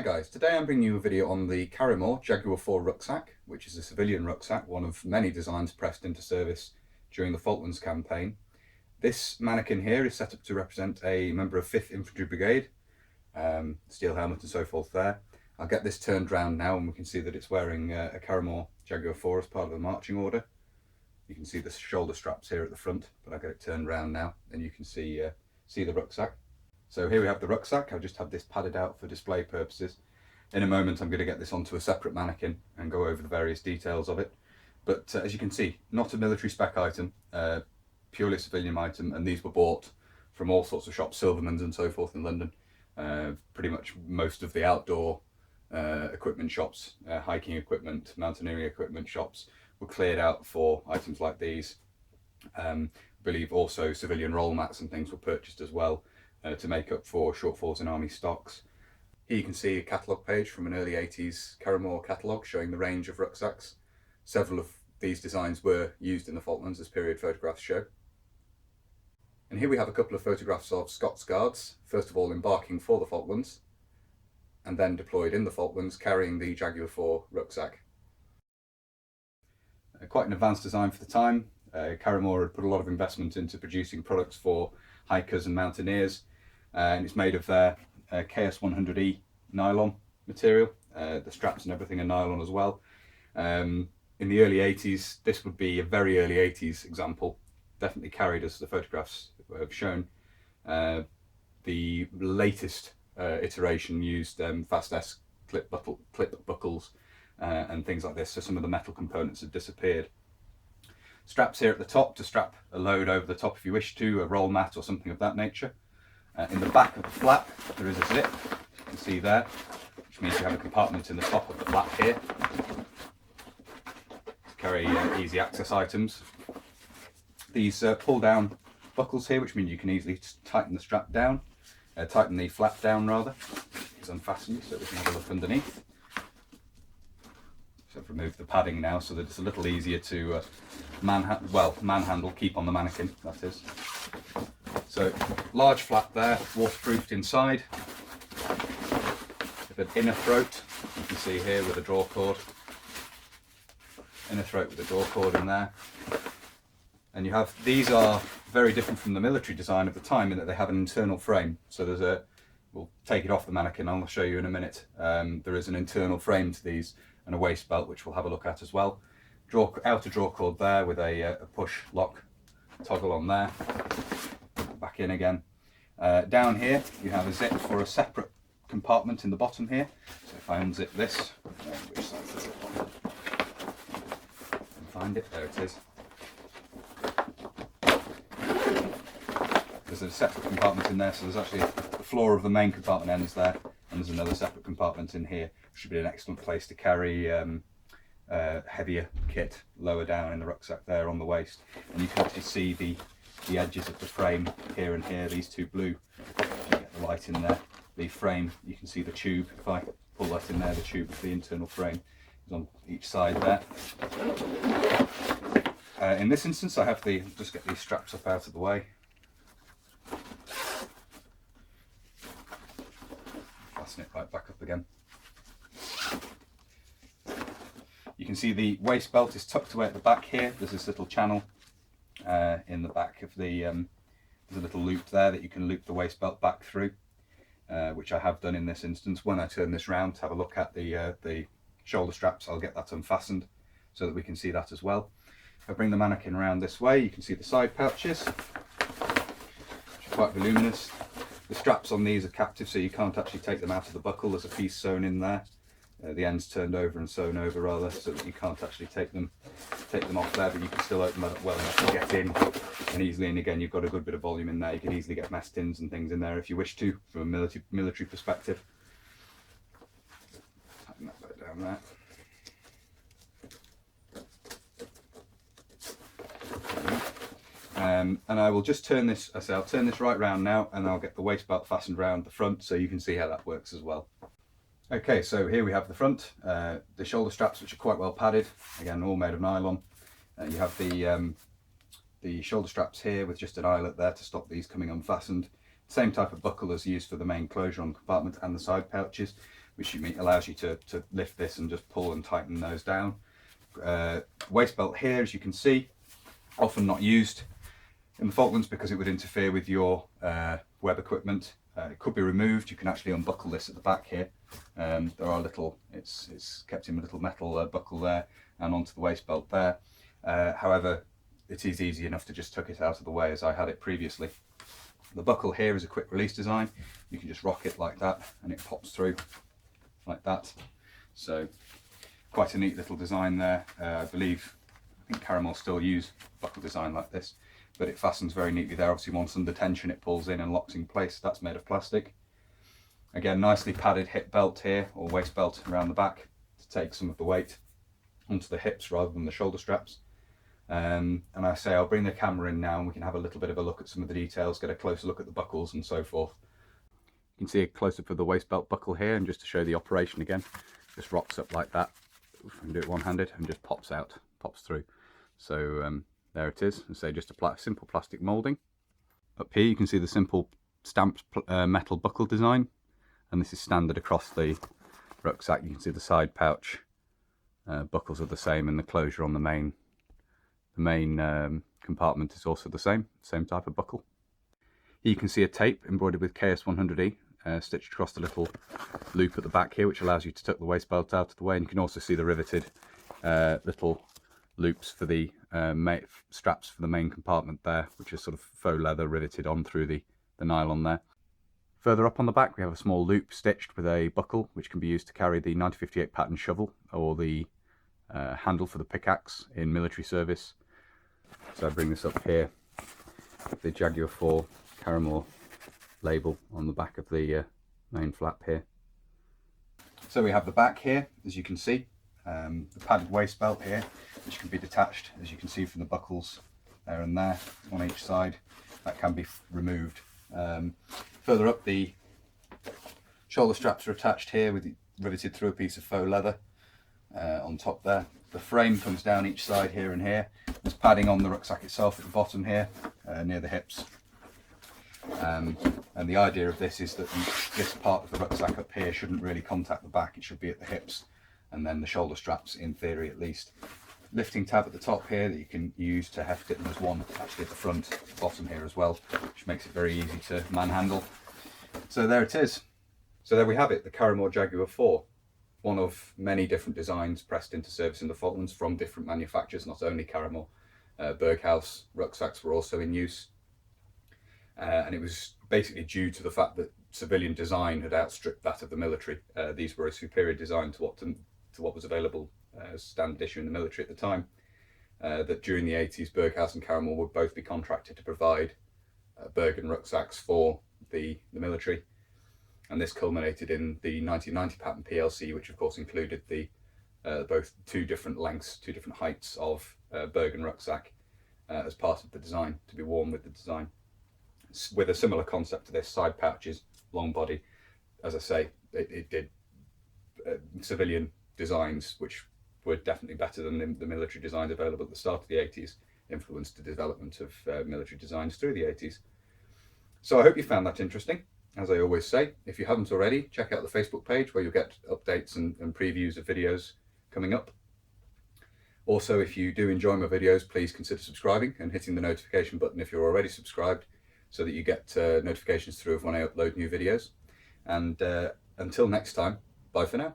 guys, today I'm bringing you a video on the Karrimor Jaguar IV rucksack, which is a civilian rucksack, one of many designs pressed into service during the Falklands campaign. This mannequin here is set up to represent a member of 5th Infantry Brigade, steel helmet and so forth there. I'll get this turned round now and we can see that it's wearing a Karrimor Jaguar IV as part of the marching order. You can see the shoulder straps here at the front, but I'll get it turned round now and you can see the rucksack. So here we have the rucksack. I've just had this padded out for display purposes. In a moment I'm going to get this onto a separate mannequin and go over the various details of it. But as you can see, not a military spec item, purely a civilian item, and these were bought from all sorts of shops, Silverman's and so forth in London. Pretty much most of the outdoor equipment shops, hiking equipment, mountaineering equipment shops were cleared out for items like these. I believe also civilian roll mats and things were purchased as well to make up for shortfalls in army stocks. Here you can see a catalogue page from an early 80s Karrimor catalogue showing the range of rucksacks. Several of these designs were used in the Falklands, as period photographs show. And here we have a couple of photographs of Scots Guards, first of all embarking for the Falklands, and then deployed in the Falklands carrying the Jaguar IV rucksack. Quite an advanced design for the time. Karrimor had put a lot of investment into producing products for hikers and mountaineers, and it's made of their KS100E nylon material. The straps and everything are nylon as well. In the early 80s, this would be a very early 80s example, definitely carried as the photographs have shown. The latest iteration used fast S clip buckles and things like this, so some of the metal components have disappeared. Straps here at the top to strap a load over the top if you wish to, a roll mat or something of that nature. In the back of the flap there is a zip, you can see there, which means you have a compartment in the top of the flap here to carry easy access items. These pull down buckles here, which mean you can easily tighten the strap down, tighten the flap down rather. It's unfastened so we can have a look underneath. So I've removed the padding now so that it's a little easier to manhandle, keep on the mannequin, that is. So large flap there, waterproofed inside, with an inner throat, you can see here with a draw cord, inner throat with a draw cord in there. And you have, these are very different from the military design of the time in that they have an internal frame. So there's a, we'll take it off the mannequin, I'll show you in a minute. There is an internal frame to these and a waist belt, which we'll have a look at as well. Outer draw cord there with a push lock toggle on there. Back in again. Down here you have a zip for a separate compartment in the bottom here. So if I unzip this, which side's the zip on? Find it, there it is. There's a separate compartment in there, so there's actually the floor of the main compartment ends there, and there's another separate compartment in here, which should be an excellent place to carry heavier kit lower down in the rucksack there on the waist. And you can actually see the edges of the frame here and here, these two blue. Get the light in there. The frame, you can see the tube. If I pull that in there, the tube of the internal frame is on each side there. In this instance, I have just get these straps up out of the way. Fasten it right back up again. You can see the waist belt is tucked away at the back here. There's this little channel in the back of the, there's a little loop there that you can loop the waist belt back through, which I have done in this instance. When I turn this round to have a look at the shoulder straps, I'll get that unfastened so that we can see that as well. If I bring the mannequin around this way, you can see the side pouches, which are quite voluminous. The straps on these are captive, so you can't actually take them out of the buckle. There's a piece sewn in there. The ends turned over and sewn over rather, so that you can't actually take them off there, but you can still open that up well enough to get in and easily. And again, you've got a good bit of volume in there. You can easily get mess tins and things in there if you wish to, from a military perspective. Tighten that bit down there. And I will just turn this, I'll turn this right round now, and I'll get the waist belt fastened round the front so you can see how that works as well. Okay, so here we have the front, the shoulder straps, which are quite well padded, again all made of nylon. You have the shoulder straps here with just an eyelet there to stop these coming unfastened. Same type of buckle as used for the main closure on the compartment and the side pouches. which allows you to lift this and just pull and tighten those down. Waist belt here, as you can see, often not used in the Falklands because it would interfere with your web equipment. It could be removed. You can actually unbuckle this at the back here. There are it's kept in a little metal buckle there and onto the waist belt there. However, it is easy enough to just tuck it out of the way as I had it previously. The buckle here is a quick release design. You can just rock it like that and it pops through like that. So quite a neat little design there. I think Karrimor still use buckle design like this, but it fastens very neatly there. Obviously once under tension it pulls in and locks in place. That's made of plastic. Again, nicely padded hip belt here, or waist belt around the back to take some of the weight onto the hips rather than the shoulder straps. And I say I'll bring the camera in now and we can have a little bit of a look at some of the details, get a closer look at the buckles and so forth. You can see a close-up of the waist belt buckle here, and just to show the operation again, just rocks up like that. We can do it one-handed and just pops out, pops through. So there it is. So just a simple plastic moulding. Up here you can see the simple stamped metal buckle design, and this is standard across the rucksack. You can see the side pouch buckles are the same, and the closure on the main compartment is also the same type of buckle. Here you can see a tape embroidered with KS100E stitched across the little loop at the back here, which allows you to tuck the waist belt out of the way, and you can also see the riveted little loops for the straps for the main compartment there, which is sort of faux leather riveted on through the nylon there. Further up on the back we have a small loop stitched with a buckle, which can be used to carry the 1958 pattern shovel or the handle for the pickaxe in military service. So I bring this up here, the Jaguar IV Karrimor label on the back of the main flap here. So we have the back here, as you can see, the padded waist belt here, which can be detached, as you can see from the buckles there and there on each side. That can be removed. Further up, the shoulder straps are attached here, riveted through a piece of faux leather on top there. The frame comes down each side here and here. There's padding on the rucksack itself at the bottom here, near the hips. And the idea of this is that this part of the rucksack up here shouldn't really contact the back. It should be at the hips, and then the shoulder straps, in theory at least. Lifting tab at the top here that you can use to heft it, and there's one actually at the front, bottom here as well, which makes it very easy to manhandle. So there it is. So there we have it, the Karrimor Jaguar IV. One of many different designs pressed into service in the Falklands from different manufacturers, not only Karrimor. Berghaus rucksacks were also in use. And it was basically due to the fact that civilian design had outstripped that of the military. These were a superior design to what was available as standard issue in the military at the time. That during the 80s, Berghaus and Karrimor would both be contracted to provide Bergen rucksacks for the military. And this culminated in the 1990 pattern PLC, which of course included the both two different lengths, two different heights of Bergen rucksack as part of the design, to be worn with the design. With a similar concept to this, side pouches, long body. As I say, it did civilian designs which were definitely better than the military designs available at the start of the 80s, influenced the development of military designs through the 80s. So I hope you found that interesting. As I always say, if you haven't already, check out the Facebook page where you'll get updates and previews of videos coming up. Also, if you do enjoy my videos, please consider subscribing and hitting the notification button if you're already subscribed, so that you get notifications through of when I upload new videos. And until next time, bye for now.